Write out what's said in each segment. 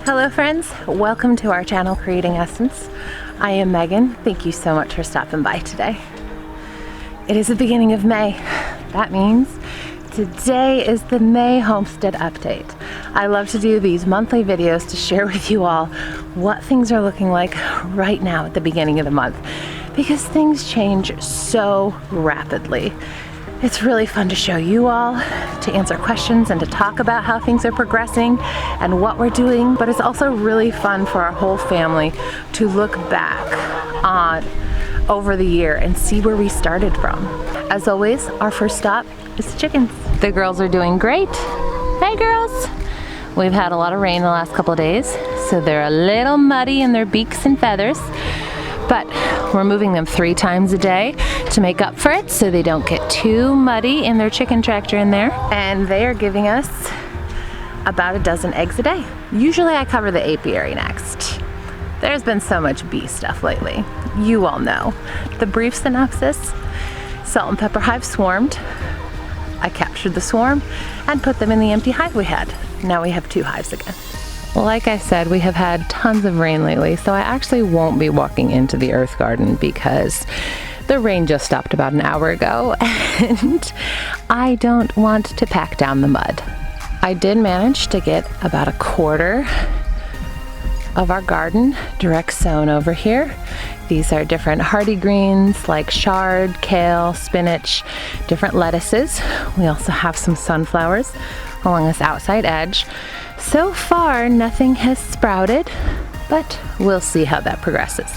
Hello friends, welcome to our channel Creating Essence. I am Megan. Thank you so much for stopping by today. It is the beginning of May. That means today is the May homestead update. I love to do these monthly videos to share with you all what things are looking like right now at the beginning of the month, because things change so rapidly. It's really fun to show you all, to answer questions and to talk about how things are progressing and what we're doing, but it's also really fun for our whole family to look back on over the year and see where we started from. As always, our first stop is the chickens. The girls are doing great. Hey girls! We've had a lot of rain the last couple of days, so they're a little muddy in their beaks and feathers, but we're moving them 3 times a day to make up for it so they don't get too muddy in their chicken tractor in there. And they are giving us about a dozen eggs a day. Usually I cover the apiary next. There's been so much bee stuff lately. You all know. The brief synopsis: salt and pepper hive swarmed. I captured the swarm and put them in the empty hive we had. Now we have 2 hives again. Like I said, we have had tons of rain lately, so I actually won't be walking into the earth garden because the rain just stopped about an hour ago and I don't want to pack down the mud. I did manage to get about 1/4 of our garden direct sown over here. These are different hardy greens like chard, kale, spinach, different lettuces. We also have some sunflowers along this outside edge. So far, nothing has sprouted, but we'll see how that progresses.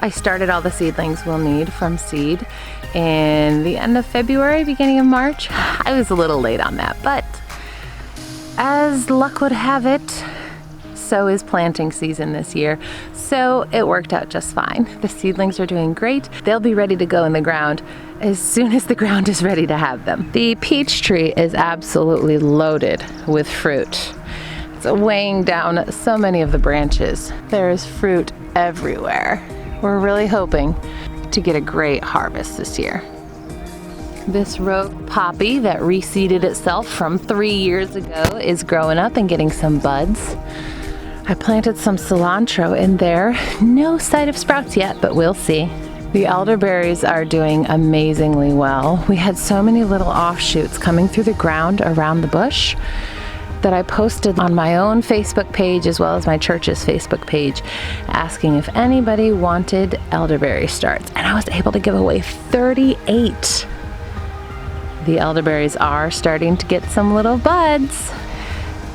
I started all the seedlings we'll need from seed in the end of February, beginning of March. I was a little late on that, but as luck would have it, so is planting season this year, so it worked out just fine. The seedlings are doing great. They'll be ready to go in the ground as soon as the ground is ready to have them. The peach tree is absolutely loaded with fruit. It's weighing down so many of the branches. There is fruit everywhere. We're really hoping to get a great harvest this year. This rogue poppy that reseeded itself from 3 years ago is growing up and getting some buds. I planted some cilantro in there. No sight of sprouts yet, but we'll see. The elderberries are doing amazingly well. We had so many little offshoots coming through the ground around the bush that I posted on my own Facebook page as well as my church's Facebook page asking if anybody wanted elderberry starts, and I was able to give away 38. The elderberries are starting to get some little buds.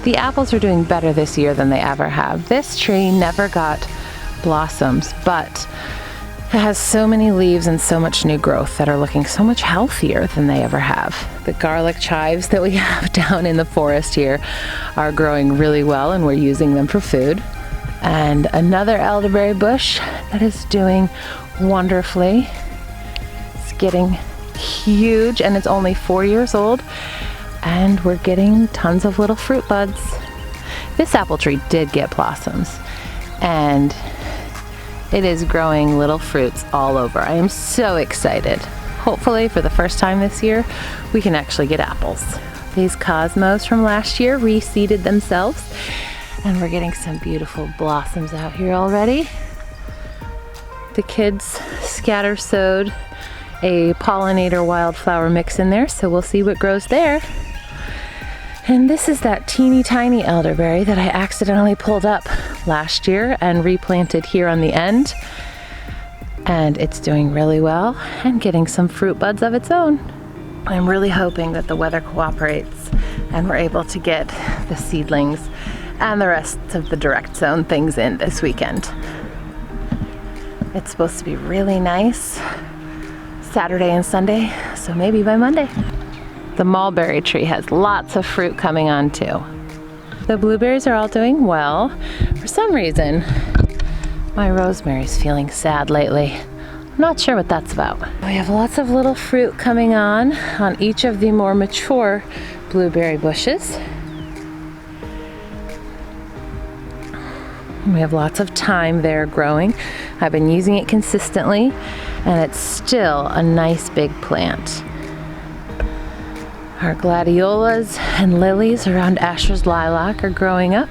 The apples are doing better this year than they ever have. This tree never got blossoms, but it has so many leaves and so much new growth that are looking so much healthier than they ever have. The garlic chives that we have down in the forest here are growing really well, and we're using them for food. And another elderberry bush that is doing wonderfully. It's getting huge and it's only 4 years old, and we're getting tons of little fruit buds. This apple tree did get blossoms, and it is growing little fruits all over. I am so excited. Hopefully for the first time this year, we can actually get apples. These cosmos from last year reseeded themselves, and we're getting some beautiful blossoms out here already. The kids scatter sowed a pollinator wildflower mix in there, so we'll see what grows there. And this is that teeny tiny elderberry that I accidentally pulled up last year and replanted here on the end. And it's doing really well and getting some fruit buds of its own. I'm really hoping that the weather cooperates and we're able to get the seedlings and the rest of the direct sown things in this weekend. It's supposed to be really nice Saturday and Sunday, so maybe by Monday. The mulberry tree has lots of fruit coming on too. The blueberries are all doing well. For some reason, my rosemary's feeling sad lately. I'm not sure what that's about. We have lots of little fruit coming on each of the more mature blueberry bushes. We have lots of thyme there growing. I've been using it consistently, and it's still a nice big plant. Our gladiolas and lilies around Asher's lilac are growing up.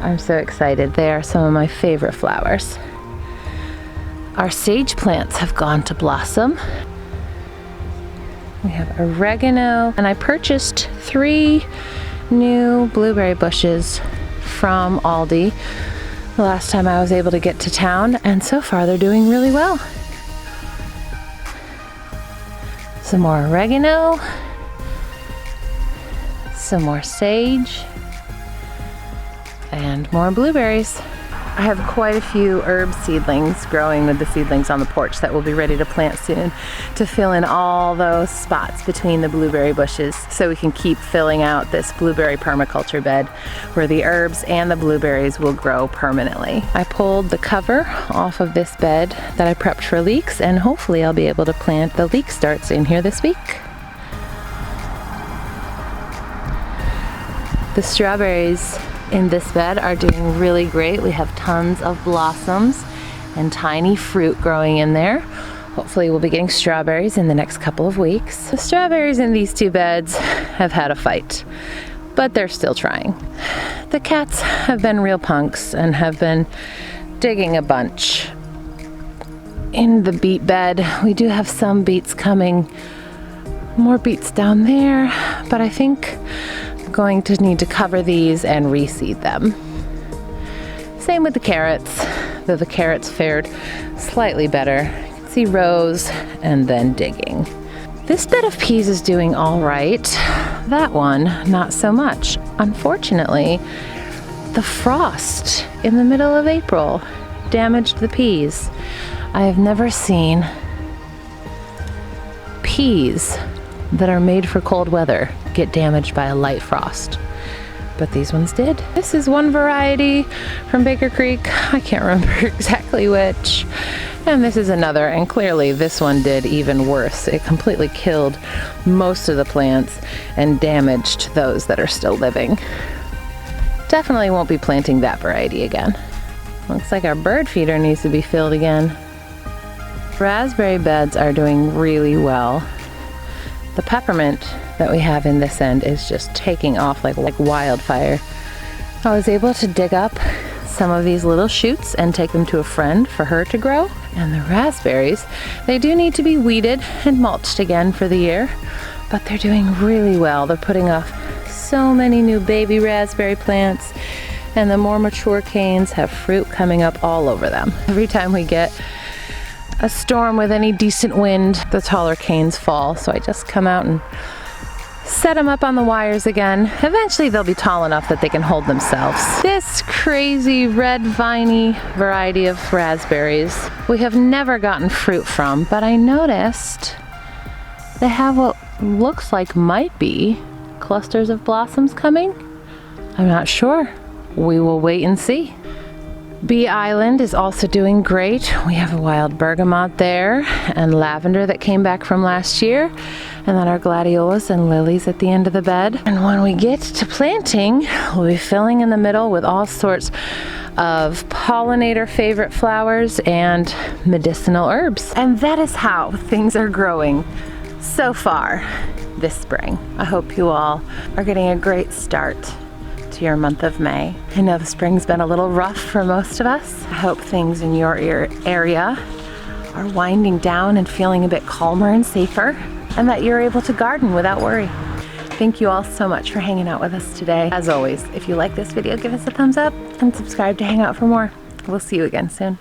I'm so excited. They are some of my favorite flowers. Our sage plants have gone to blossom. We have oregano, and I purchased 3 new blueberry bushes from Aldi the last time I was able to get to town, and so far they're doing really well. Some more oregano, some more sage, and more blueberries. I have quite a few herb seedlings growing with the seedlings on the porch that will be ready to plant soon to fill in all those spots between the blueberry bushes so we can keep filling out this blueberry permaculture bed where the herbs and the blueberries will grow permanently. I pulled the cover off of this bed that I prepped for leeks, and hopefully I'll be able to plant the leek starts in here this week. The strawberries in this bed are doing really great. We have tons of blossoms and tiny fruit growing in there. Hopefully we'll be getting strawberries in the next couple of weeks. The strawberries in these 2 beds have had a fight, but they're still trying. The cats have been real punks and have been digging a bunch. In the beet bed, we do have some beets coming, more beets down there, but I think going to need to cover these and reseed them. Same with the carrots, though the carrots fared slightly better. You can see rows and then digging. This bed of peas is doing all right. That one, not so much. Unfortunately, the frost in the middle of April damaged the peas. I have never seen peas that are made for cold weather get damaged by a light frost, but these ones did. This is one variety from Baker Creek. I can't remember exactly which. And this is another, and clearly this one did even worse. It completely killed most of the plants and damaged those that are still living. Definitely won't be planting that variety again. Looks like our bird feeder needs to be filled again. Raspberry beds are doing really well. The peppermint that we have in this end is just taking off like wildfire. I was able to dig up some of these little shoots and take them to a friend for her to grow. And the raspberries, they do need to be weeded and mulched again for the year, but they're doing really well. They're putting off so many new baby raspberry plants, and the more mature canes have fruit coming up all over them. Every time we get a storm with any decent wind, the taller canes fall, so I just come out and set them up on the wires again. Eventually they'll be tall enough that they can hold themselves. This crazy red viney variety of raspberries we have never gotten fruit from, but I noticed they have what looks like might be clusters of blossoms coming. I'm not sure. We will wait and see. Bee Island is also doing great. We have a wild bergamot there and lavender that came back from last year, and then our gladiolas and lilies at the end of the bed. And when we get to planting, we'll be filling in the middle with all sorts of pollinator favorite flowers and medicinal herbs. And that is how things are growing so far this spring. I hope you all are getting a great start to your month of May. I know the spring's been a little rough for most of us. I hope things in your area are winding down and feeling a bit calmer and safer, and that you're able to garden without worry. Thank you all so much for hanging out with us today. As always, if you like this video, give us a thumbs up and subscribe to hang out for more. We'll see you again soon.